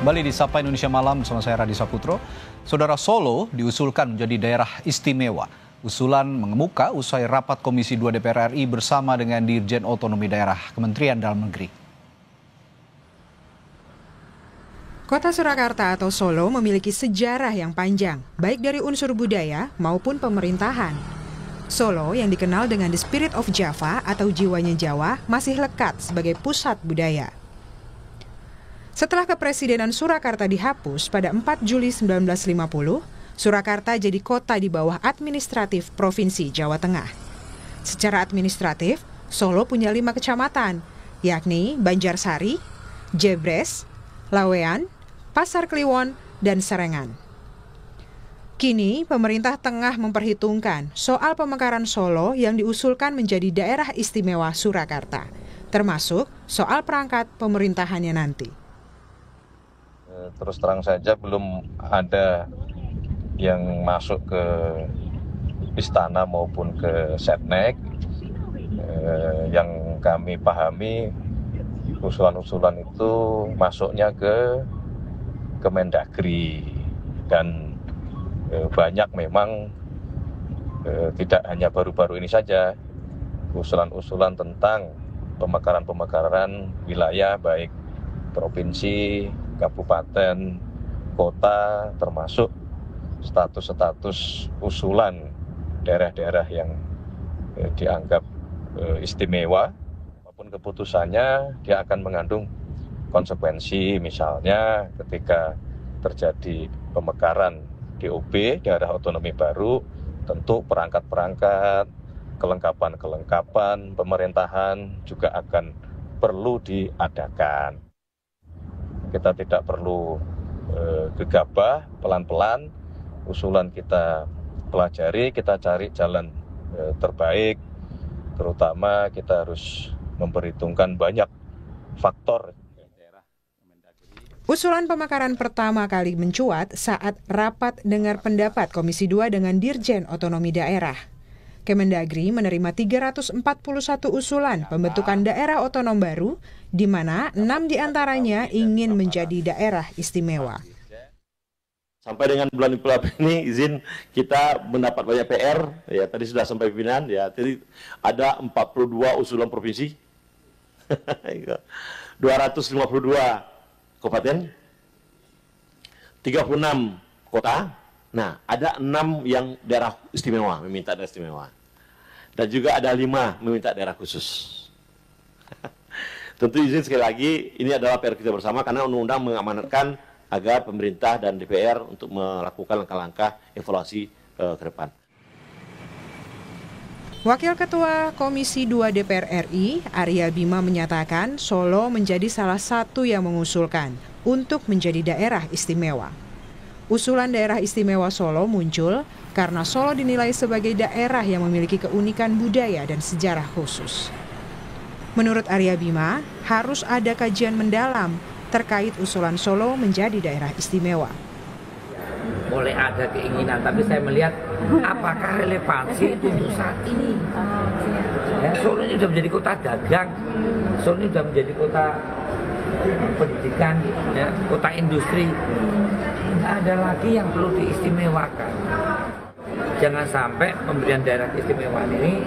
Kembali di Sapa Indonesia Malam bersama saya Radi Saputro. Saudara, Solo diusulkan menjadi daerah istimewa. Usulan mengemuka usai rapat Komisi 2 DPR RI bersama dengan Dirjen Otonomi Daerah Kementerian Dalam Negeri. Kota Surakarta atau Solo memiliki sejarah yang panjang, baik dari unsur budaya maupun pemerintahan. Solo yang dikenal dengan The Spirit of Java atau jiwanya Jawa masih lekat sebagai pusat budaya. Setelah kepresidenan Surakarta dihapus pada 4 Juli 1950, Surakarta jadi kota di bawah administratif Provinsi Jawa Tengah. Secara administratif, Solo punya 5 kecamatan, yakni Banjarsari, Jebres, Lawean, Pasar Kliwon, dan Serengan. Kini, pemerintah tengah memperhitungkan soal pemekaran Solo yang diusulkan menjadi daerah istimewa Surakarta, termasuk soal perangkat pemerintahannya nanti. Terus terang saja belum ada yang masuk ke istana maupun ke Setnek. Yang kami pahami usulan-usulan itu masuknya ke Kemendagri dan banyak memang tidak hanya baru-baru ini saja usulan-usulan tentang pemekaran wilayah baik provinsi, kabupaten, kota, termasuk status-status usulan daerah-daerah yang dianggap istimewa, maupun keputusannya dia akan mengandung konsekuensi. Misalnya ketika terjadi pemekaran DOB, daerah otonomi baru, tentu perangkat-perangkat, kelengkapan pemerintahan juga akan perlu diadakan. Kita tidak perlu gegabah, pelan-pelan, usulan kita pelajari, kita cari jalan terbaik, terutama kita harus memperhitungkan banyak faktor. Usulan pemekaran pertama kali mencuat saat rapat dengar pendapat Komisi 2 dengan Dirjen Otonomi Daerah. Kemendagri menerima 341 usulan pembentukan daerah otonom baru, di mana 6 diantaranya ingin menjadi daerah istimewa. Sampai dengan bulan April ini izin kita mendapat banyak PR, ya tadi sudah sampai pimpinan, ya jadi ada 42 usulan provinsi, 252 kabupaten, 36 kota. Nah, ada 6 yang daerah istimewa, meminta daerah istimewa. Dan juga ada 5 meminta daerah khusus. Tentu izin sekali lagi, ini adalah PR kita bersama karena undang-undang mengamanatkan agar pemerintah dan DPR untuk melakukan langkah-langkah evaluasi ke depan. Wakil Ketua Komisi 2 DPR RI, Arya Bima menyatakan Solo menjadi salah satu yang mengusulkan untuk menjadi daerah istimewa. Usulan daerah istimewa Solo muncul karena Solo dinilai sebagai daerah yang memiliki keunikan budaya dan sejarah khusus. Menurut Arya Bima, harus ada kajian mendalam terkait usulan Solo menjadi daerah istimewa. Boleh ada keinginan, tapi saya melihat apakah relevansi untuk saat ini. Ya, Solo ini sudah menjadi kota dagang, Solo ini sudah menjadi kota pendidikan, ya, kota industri. Tidak ada lagi yang perlu diistimewakan. Jangan sampai pemberian daerah keistimewaan ini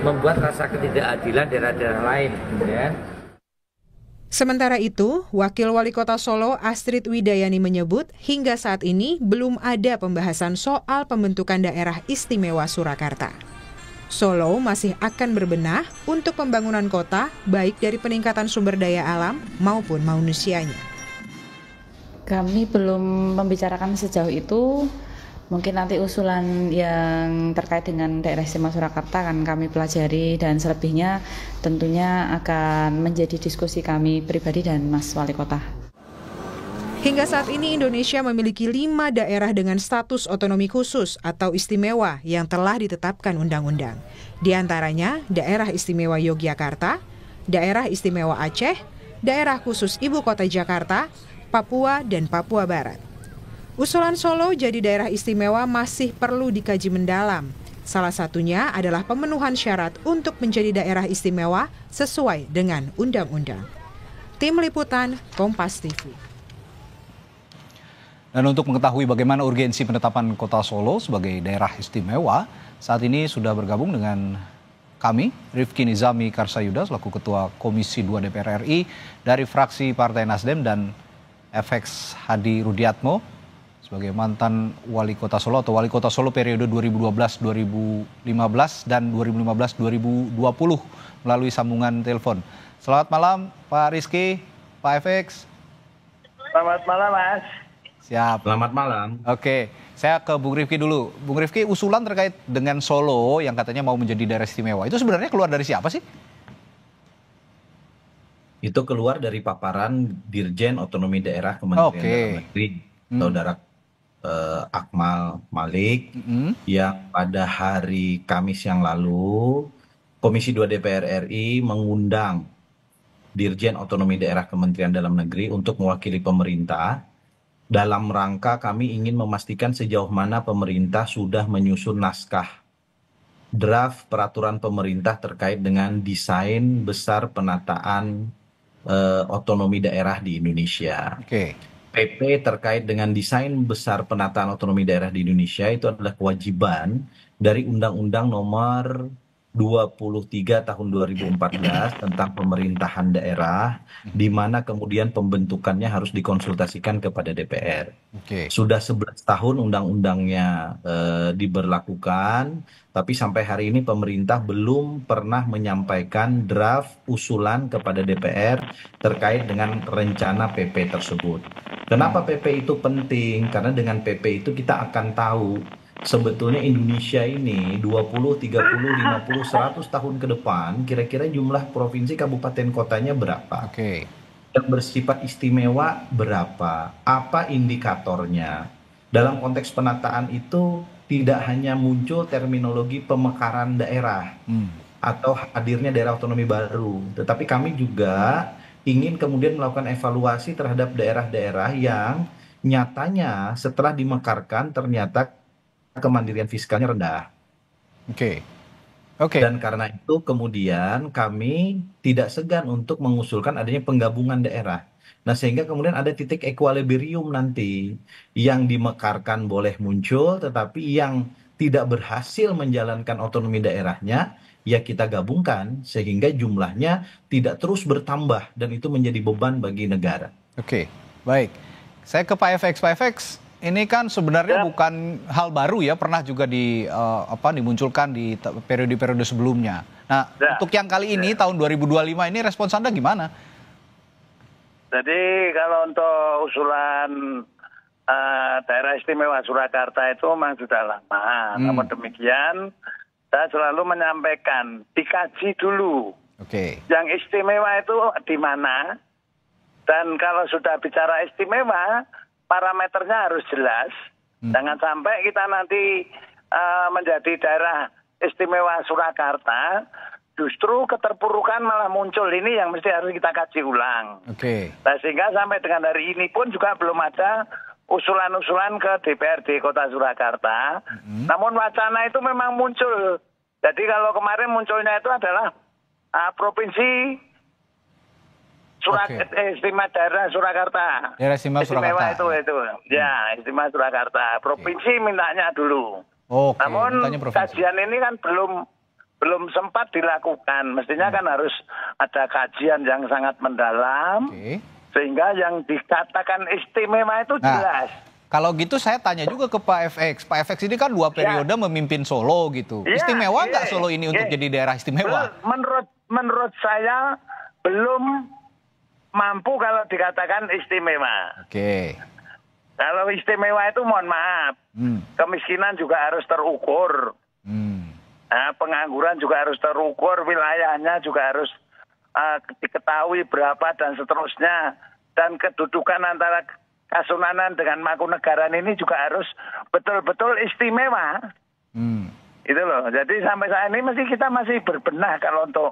membuat rasa ketidakadilan daerah-daerah lain. Ya. Sementara itu, Wakil Wali Kota Solo Astrid Widayani menyebut hingga saat ini belum ada pembahasan soal pembentukan daerah istimewa Surakarta. Solo masih akan berbenah untuk pembangunan kota baik dari peningkatan sumber daya alam maupun manusianya. Kami belum membicarakan sejauh itu. Mungkin nanti usulan yang terkait dengan daerah istimewa Surakarta akan kami pelajari dan selebihnya tentunya akan menjadi diskusi kami pribadi dan Mas Wali Kota. Hingga saat ini Indonesia memiliki 5 daerah dengan status otonomi khusus atau istimewa yang telah ditetapkan undang-undang. Di antaranya Daerah Istimewa Yogyakarta, Daerah Istimewa Aceh, Daerah Khusus Ibu Kota Jakarta, Papua, dan Papua Barat. Usulan Solo jadi daerah istimewa masih perlu dikaji mendalam. Salah satunya adalah pemenuhan syarat untuk menjadi daerah istimewa sesuai dengan undang-undang. Tim Liputan Kompas TV. Dan untuk mengetahui bagaimana urgensi penetapan Kota Solo sebagai daerah istimewa, saat ini sudah bergabung dengan kami, Rifki Nizami Karsayuda, selaku Ketua Komisi 2 DPR RI dari fraksi Partai Nasdem, dan FX Hadi Rudiatmo sebagai mantan Wali Kota Solo atau Wali Kota Solo periode 2012-2015 dan 2015-2020 melalui sambungan telepon. Selamat malam Pak Rizky, Pak FX. Selamat malam Mas. Siap. Selamat malam. Oke, saya ke Bung Rifki dulu. Bung Rifki, usulan terkait dengan Solo yang katanya mau menjadi daerah istimewa, itu sebenarnya keluar dari siapa sih? Itu keluar dari paparan Dirjen Otonomi Daerah Kementerian Dalam Negeri, Saudara Akmal Malik, yang pada hari Kamis yang lalu Komisi 2 DPR RI mengundang Dirjen Otonomi Daerah Kementerian Dalam Negeri untuk mewakili pemerintah dalam rangka kami ingin memastikan sejauh mana pemerintah sudah menyusun naskah draft peraturan pemerintah terkait dengan desain besar penataan otonomi daerah di Indonesia. PP terkait dengan desain besar penataan otonomi daerah di Indonesia itu adalah kewajiban dari Undang-Undang Nomor 23 tahun 2014 tentang pemerintahan daerah, di mana kemudian pembentukannya harus dikonsultasikan kepada DPR. Sudah 11 tahun undang-undangnya diberlakukan, tapi sampai hari ini pemerintah belum pernah menyampaikan draft usulan kepada DPR terkait dengan rencana PP tersebut. Kenapa PP itu penting? Karena dengan PP itu kita akan tahu sebetulnya Indonesia ini 20, 30, 50, 100 tahun ke depan kira-kira jumlah provinsi, kabupaten, kotanya berapa? Yang bersifat istimewa berapa? Apa indikatornya? Dalam konteks penataan itu tidak hanya muncul terminologi pemekaran daerah atau hadirnya daerah otonomi baru, tetapi kami juga ingin kemudian melakukan evaluasi terhadap daerah-daerah yang nyatanya setelah dimekarkan ternyata kemandirian fiskalnya rendah. Dan karena itu kemudian kami tidak segan untuk mengusulkan adanya penggabungan daerah. Nah, sehingga kemudian ada titik equilibrium nanti, yang dimekarkan boleh muncul, tetapi yang tidak berhasil menjalankan otonomi daerahnya ya kita gabungkan sehingga jumlahnya tidak terus bertambah dan itu menjadi beban bagi negara. Baik. Saya ke Pak FX. Pak FX, ini kan sebenarnya bukan hal baru ya, pernah juga dimunculkan di periode-periode sebelumnya. Nah, untuk yang kali ini tahun 2025 ini respons Anda gimana? Jadi kalau untuk usulan daerah istimewa Surakarta itu memang sudah lama. Namun demikian saya selalu menyampaikan dikaji dulu. Yang istimewa itu di mana? Dan kalau sudah bicara istimewa, parameternya harus jelas. Jangan sampai kita nanti menjadi daerah istimewa Surakarta, justru keterpurukan malah muncul. Ini yang mesti harus kita kaji ulang. Nah, sehingga sampai dengan hari ini pun juga belum ada usulan-usulan ke DPRD Kota Surakarta. Namun wacana itu memang muncul. Jadi kalau kemarin munculnya itu adalah provinsi istimewa daerah Surakarta. Daerah istimewa Surakarta. Itu. Ya, istimewa Surakarta. Provinsi mintanya dulu. Namun kajian ini kan belum sempat dilakukan. Mestinya kan harus ada kajian yang sangat mendalam. Sehingga yang dikatakan istimewa itu jelas. Kalau gitu saya tanya juga ke Pak FX. Pak FX ini kan 2 periode memimpin Solo gitu. Istimewa nggak Solo ini untuk jadi daerah istimewa? Menurut saya belum mampu kalau dikatakan istimewa. Kalau istimewa itu mohon maaf, kemiskinan juga harus terukur, pengangguran juga harus terukur, wilayahnya juga harus diketahui berapa dan seterusnya, dan kedudukan antara Kasunanan dengan Mangkunegaran ini juga harus betul-betul istimewa. Itu loh. Jadi sampai saat ini kita masih berbenah kalau untuk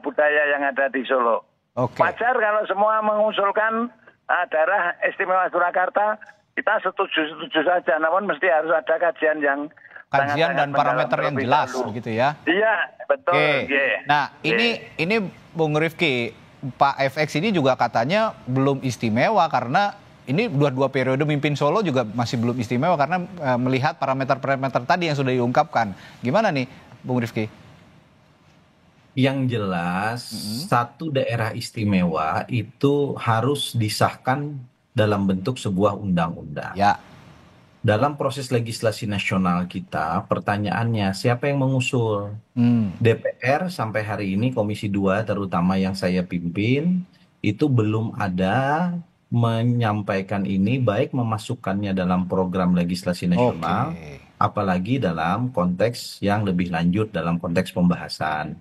budaya yang ada di Solo. Wajar kalau semua mengusulkan daerah istimewa Surakarta, kita setuju saja. Namun mesti harus ada kajian yang dan parameter yang jelas, begitu ya? Iya, betul. Nah, ini Bung Rifki, Pak FX ini juga katanya belum istimewa karena ini dua periode mimpin Solo juga masih belum istimewa karena melihat parameter-parameter tadi yang sudah diungkapkan. Gimana nih, Bung Rifki? Yang jelas, satu daerah istimewa itu harus disahkan dalam bentuk sebuah undang-undang. Ya. Dalam proses legislasi nasional kita, pertanyaannya siapa yang mengusul? DPR sampai hari ini Komisi 2 terutama yang saya pimpin itu belum ada menyampaikan ini, baik memasukkannya dalam program legislasi nasional, apalagi dalam konteks yang lebih lanjut dalam konteks pembahasan.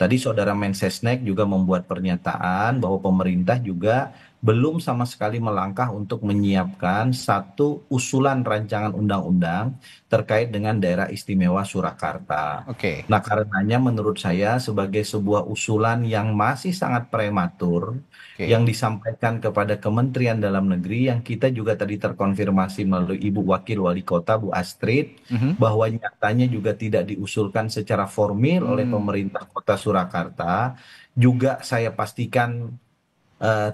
Tadi Saudara Mensesnek juga membuat pernyataan bahwa pemerintah juga belum sama sekali melangkah untuk menyiapkan satu usulan rancangan undang-undang terkait dengan daerah istimewa Surakarta. Nah, karenanya menurut saya sebagai sebuah usulan yang masih sangat prematur, yang disampaikan kepada Kementerian Dalam Negeri, yang kita juga tadi terkonfirmasi melalui Ibu Wakil Wali Kota Bu Astrid, bahwa nyatanya juga tidak diusulkan secara formil oleh pemerintah Kota Surakarta, juga saya pastikan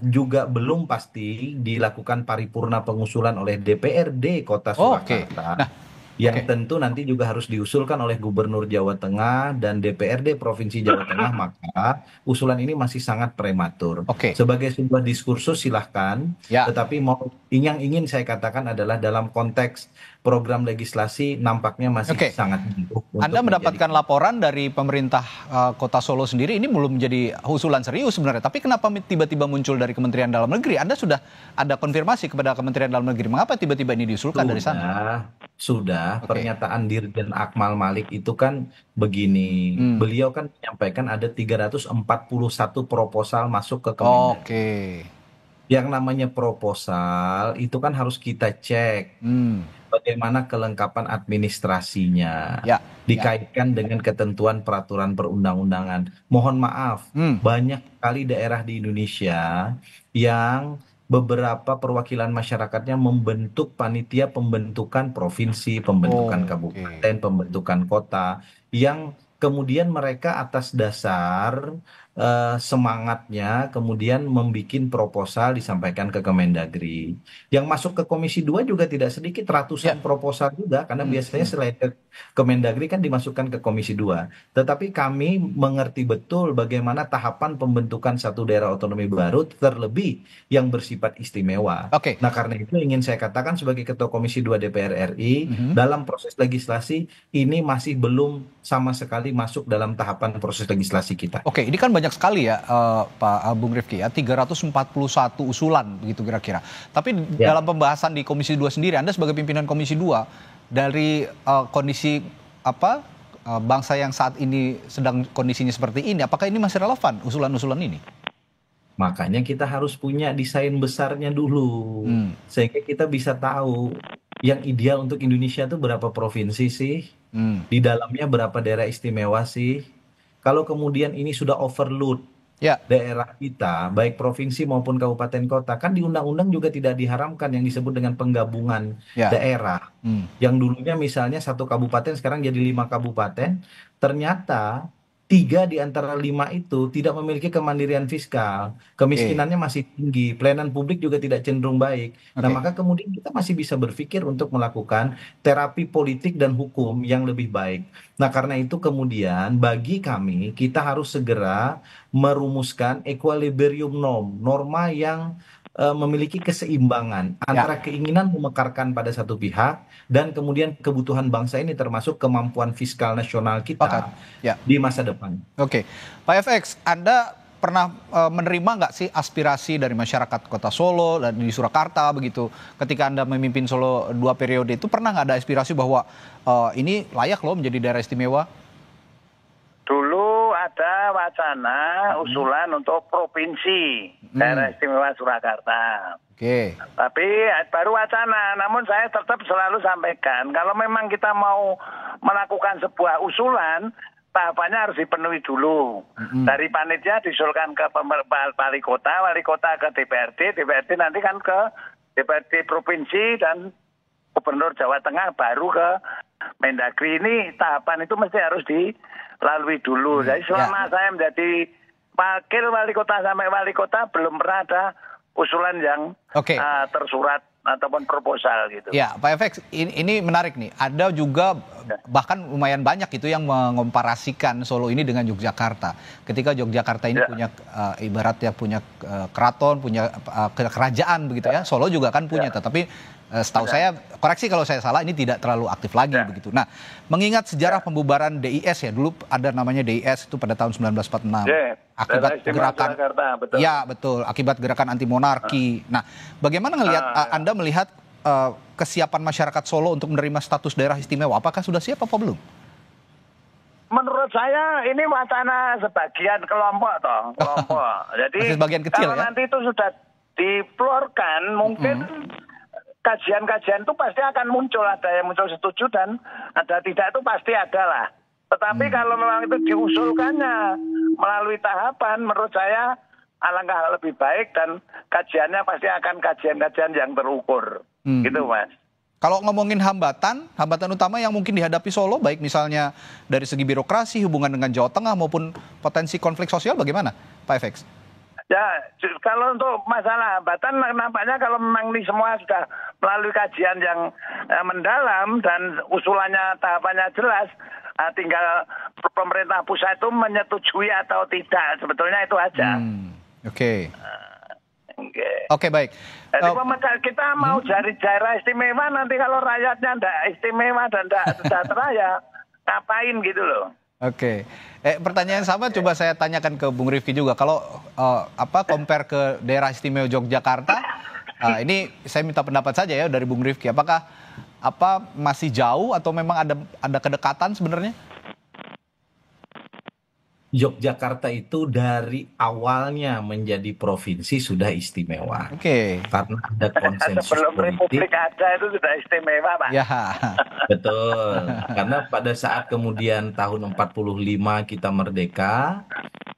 juga belum pasti dilakukan paripurna pengusulan oleh DPRD Kota Surakarta, yang tentu nanti juga harus diusulkan oleh Gubernur Jawa Tengah dan DPRD Provinsi Jawa Tengah, maka usulan ini masih sangat prematur. Sebagai sebuah diskursus silahkan, tetapi yang ingin saya katakan adalah dalam konteks program legislasi nampaknya masih sangat jauh. Anda mendapatkan laporan dari pemerintah Kota Solo sendiri, ini belum menjadi usulan serius sebenarnya, tapi kenapa tiba-tiba muncul dari Kementerian Dalam Negeri? Anda sudah ada konfirmasi kepada Kementerian Dalam Negeri, mengapa tiba-tiba ini diusulkan dari sana? Sudah, pernyataan Dirjen Akmal Malik itu kan begini, beliau kan menyampaikan ada 341 proposal masuk ke Kemendagri. Yang namanya proposal itu kan harus kita cek bagaimana kelengkapan administrasinya, dikaitkan dengan ketentuan peraturan perundang-undangan. Mohon maaf, banyak sekali daerah di Indonesia yang beberapa perwakilan masyarakatnya membentuk panitia pembentukan provinsi, pembentukan kabupaten, pembentukan kota, yang kemudian mereka atas dasar semangatnya kemudian membuat proposal disampaikan ke Kemendagri. Yang masuk ke Komisi 2 juga tidak sedikit, ratusan proposal juga, karena biasanya selain ke Kemendagri kan dimasukkan ke Komisi 2. Tetapi kami mengerti betul bagaimana tahapan pembentukan satu daerah otonomi baru, terlebih yang bersifat istimewa. Nah, karena itu ingin saya katakan sebagai Ketua Komisi 2 DPR RI, dalam proses legislasi ini masih belum sama sekali masuk dalam tahapan proses legislasi kita. Ini kan banyak sekali ya Pak Bung Rifki ya, 341 usulan begitu kira-kira. Tapi dalam pembahasan di Komisi 2 sendiri, Anda sebagai pimpinan Komisi 2, dari kondisi bangsa yang saat ini sedang kondisinya seperti ini, apakah ini masih relevan usulan-usulan ini? Makanya kita harus punya desain besarnya dulu, sehingga kita bisa tahu yang ideal untuk Indonesia itu berapa provinsi sih, di dalamnya berapa daerah istimewa sih. Kalau kemudian ini sudah overload daerah kita, baik provinsi maupun kabupaten kota, kan di undang-undang juga tidak diharamkan yang disebut dengan penggabungan daerah. Yang dulunya misalnya satu kabupaten sekarang jadi 5 kabupaten, ternyata 3 di antara 5 itu tidak memiliki kemandirian fiskal, kemiskinannya masih tinggi, pelayanan publik juga tidak cenderung baik. Nah, maka kemudian kita masih bisa berpikir untuk melakukan terapi politik dan hukum yang lebih baik. Nah, karena itu kemudian bagi kami, kita harus segera merumuskan equilibrium norma yang memiliki keseimbangan antara keinginan memekarkan pada satu pihak dan kemudian kebutuhan bangsa ini, termasuk kemampuan fiskal nasional kita di masa depan. Pak FX, Anda pernah menerima nggak sih aspirasi dari masyarakat Kota Solo dan di Surakarta begitu, ketika Anda memimpin Solo 2 periode itu, pernah nggak ada aspirasi bahwa ini layak loh menjadi daerah istimewa? Dulu ada wacana usulan untuk provinsi daerah istimewa Surakarta. Tapi baru wacana, namun saya tetap selalu sampaikan, kalau memang kita mau melakukan sebuah usulan, tahapannya harus dipenuhi dulu. Dari panitia diusulkan ke wali kota ke DPRD nanti kan ke DPRD provinsi dan Gubernur Jawa Tengah, baru ke Mendagri. Ini tahapan itu mesti harus dilalui dulu. Jadi selama saya menjadi wakil wali kota sampai wali kota belum pernah ada usulan yang tersurat ataupun proposal gitu. Ya, Pak FX, ini menarik nih. Ada juga bahkan lumayan banyak itu yang mengomparasikan Solo ini dengan Yogyakarta. Ketika Yogyakarta ini punya ibaratnya punya keraton, punya kerajaan begitu ya. Solo juga kan punya, tetapi setahu saya, koreksi kalau saya salah, ini tidak terlalu aktif lagi begitu. Nah, mengingat sejarah pembubaran DIS ya, dulu ada namanya DIS itu pada tahun 1946. Akibat gerakan, ya betul, akibat gerakan anti monarki. Nah, bagaimana Anda melihat kesiapan masyarakat Solo untuk menerima status daerah istimewa? Apakah sudah siap apa belum? Menurut saya ini wacana sebagian kelompok Jadi sebagian kecil, kalau nanti itu sudah dipelorkan, mungkin kajian-kajian itu pasti akan muncul, ada yang muncul setuju dan ada tidak, itu pasti ada lah. Tetapi kalau memang itu diusulkannya melalui tahapan, menurut saya alangkah lebih baik dan kajiannya pasti akan kajian-kajian yang terukur. Gitu, Mas. Kalau ngomongin hambatan utama yang mungkin dihadapi Solo, baik misalnya dari segi birokrasi, hubungan dengan Jawa Tengah maupun potensi konflik sosial, bagaimana, Pak FX? Ya, kalau untuk masalah hambatan nampaknya kalau memang ini semua sudah melalui kajian yang mendalam dan usulannya tahapannya jelas, tinggal pemerintah pusat itu menyetujui atau tidak, sebetulnya itu aja. Oke, baik. Jadi kita mau cari daerah istimewa, nanti kalau rakyatnya tidak istimewa dan tidak sejahtera ya ngapain gitu loh. Oke, pertanyaan sama coba saya tanyakan ke Bung Rifki juga. Kalau compare ke daerah istimewa Yogyakarta, ini saya minta pendapat saja ya dari Bung Rifki. Apakah masih jauh atau memang ada kedekatan sebenarnya? Yogyakarta itu dari awalnya menjadi provinsi sudah istimewa. Karena ada konsensus sebelum politik. Republik ada itu sudah istimewa, Pak. Ya. Betul. Karena pada saat kemudian tahun 45 kita merdeka,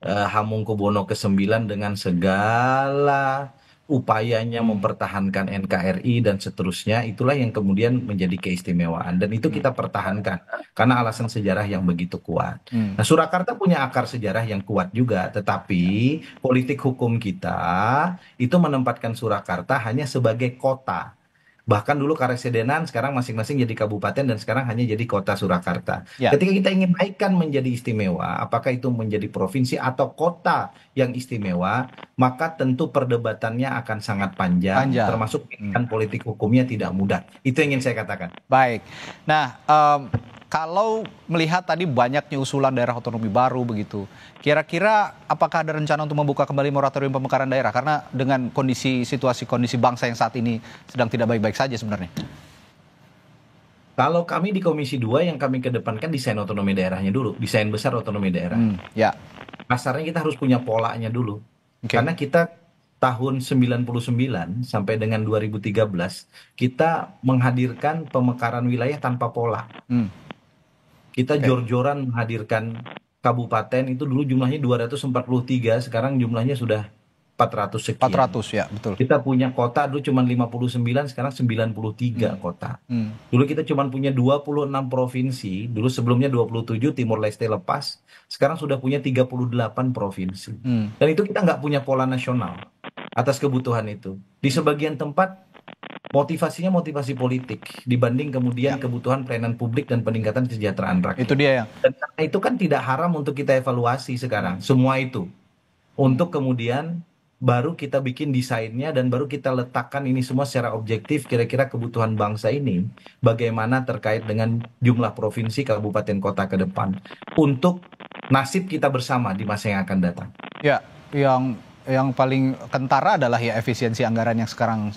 Hamengkubuwono ke-9 dengan segala upayanya mempertahankan NKRI dan seterusnya, itulah yang kemudian menjadi keistimewaan. Dan itu kita pertahankan karena alasan sejarah yang begitu kuat. Nah, Surakarta punya akar sejarah yang kuat juga, tetapi politik hukum kita itu menempatkan Surakarta hanya sebagai kota. Bahkan dulu Karesidenan, sekarang masing-masing jadi kabupaten dan sekarang hanya jadi kota Surakarta. Ketika kita ingin naikkan menjadi istimewa, apakah itu menjadi provinsi atau kota yang istimewa, maka tentu perdebatannya akan sangat panjang. Termasuk pilihan politik hukumnya tidak mudah. Itu yang ingin saya katakan. Baik. Nah, kalau melihat tadi banyaknya usulan daerah otonomi baru begitu, kira-kira apakah ada rencana untuk membuka kembali moratorium pemekaran daerah? Karena dengan situasi kondisi bangsa yang saat ini sedang tidak baik-baik saja sebenarnya. Kalau kami di Komisi 2 yang kami kedepankan desain otonomi daerahnya dulu, desain besar otonomi daerah. Kasarnya kita harus punya polanya dulu. Karena kita tahun 99 sampai dengan 2013 kita menghadirkan pemekaran wilayah tanpa pola. Kita jor-joran menghadirkan kabupaten, itu dulu jumlahnya 243, sekarang jumlahnya sudah 400 sekian. 400 ya, betul. Kita punya kota dulu cuma 59, sekarang 93 kota. Dulu kita cuma punya 26 provinsi, dulu sebelumnya 27, Timur Leste lepas, sekarang sudah punya 38 provinsi. Dan itu kita nggak punya pola nasional atas kebutuhan itu. Di sebagian tempat motivasinya motivasi politik dibanding kemudian kebutuhan pelayanan publik dan peningkatan kesejahteraan rakyat. Itu dia ya. Dan karena itu kan tidak haram untuk kita evaluasi sekarang semua itu. Untuk kemudian baru kita bikin desainnya dan baru kita letakkan ini semua secara objektif, kira-kira kebutuhan bangsa ini bagaimana terkait dengan jumlah provinsi, kabupaten, kota ke depan untuk nasib kita bersama di masa yang akan datang. Ya, yang paling kentara adalah ya efisiensi anggaran yang sekarang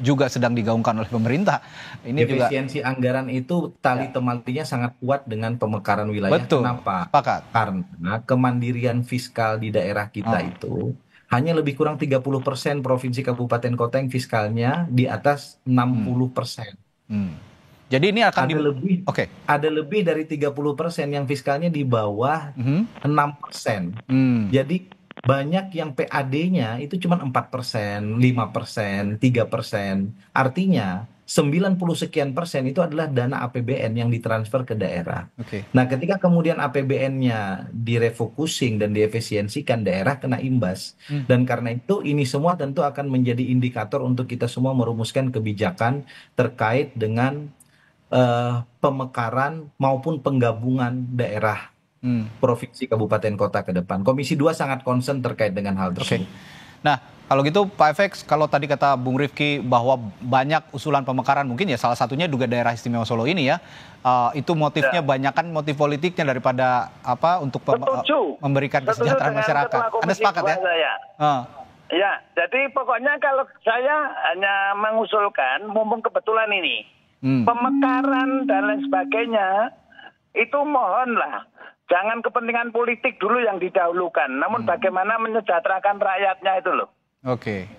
juga sedang digaungkan oleh pemerintah. Ini efisiensi anggaran itu tali temalinya sangat kuat dengan pemekaran wilayah. Betul. Kenapa? Pakat. Karena kemandirian fiskal di daerah kita itu hanya lebih kurang 30% provinsi, kabupaten, kota yang fiskalnya di atas 60%. Jadi ini akan ada lebih dari 30% yang fiskalnya di bawah 6%. Jadi banyak yang PAD-nya itu cuma 4%, 5%, 3%. Artinya 90 sekian% itu adalah dana APBN yang ditransfer ke daerah. Oke. Nah, ketika kemudian APBN-nya direfocusing dan diefisiensikan, daerah kena imbas. Dan karena itu ini semua tentu akan menjadi indikator untuk kita semua merumuskan kebijakan terkait dengan pemekaran maupun penggabungan daerah provinsi, kabupaten, kota ke depan. Komisi 2 sangat concern terkait dengan hal tersebut. Nah, kalau gitu Pak FX, kalau tadi kata Bung Rifki bahwa banyak usulan pemekaran, mungkin ya salah satunya juga daerah istimewa Solo ini ya, itu motifnya banyakan motif politiknya daripada untuk memberikan kesejahteraan masyarakat. Anda sepakat ya? Ya, jadi pokoknya kalau saya hanya mengusulkan, mumpung kebetulan ini, pemekaran dan lain sebagainya, itu mohonlah. Jangan kepentingan politik dulu yang didahulukan, namun bagaimana menyejahterakan rakyatnya itu loh. Oke.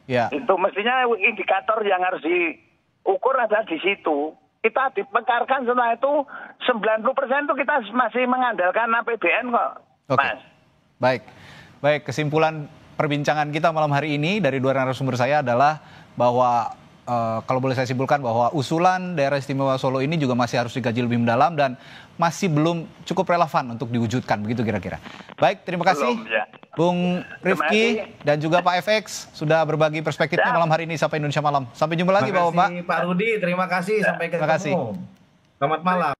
Ya. Itu mestinya indikator yang harus diukur adalah di situ. Kita dimekarkan setelah itu 90% itu kita masih mengandalkan APBN kok, Mas. Baik, kesimpulan perbincangan kita malam hari ini dari dua narasumber saya adalah bahwa kalau boleh saya simpulkan bahwa usulan daerah istimewa Solo ini juga masih harus dikaji lebih mendalam dan masih belum cukup relevan untuk diwujudkan, begitu kira-kira. Baik, terima kasih Bung Rifki dan juga Pak FX sudah berbagi perspektifnya malam hari ini Sapa Indonesia Malam. Sampai jumpa lagi Bapak-Bapak. Pak Rudi, terima kasih. Sampai ketemu. Terima kasih. Selamat malam.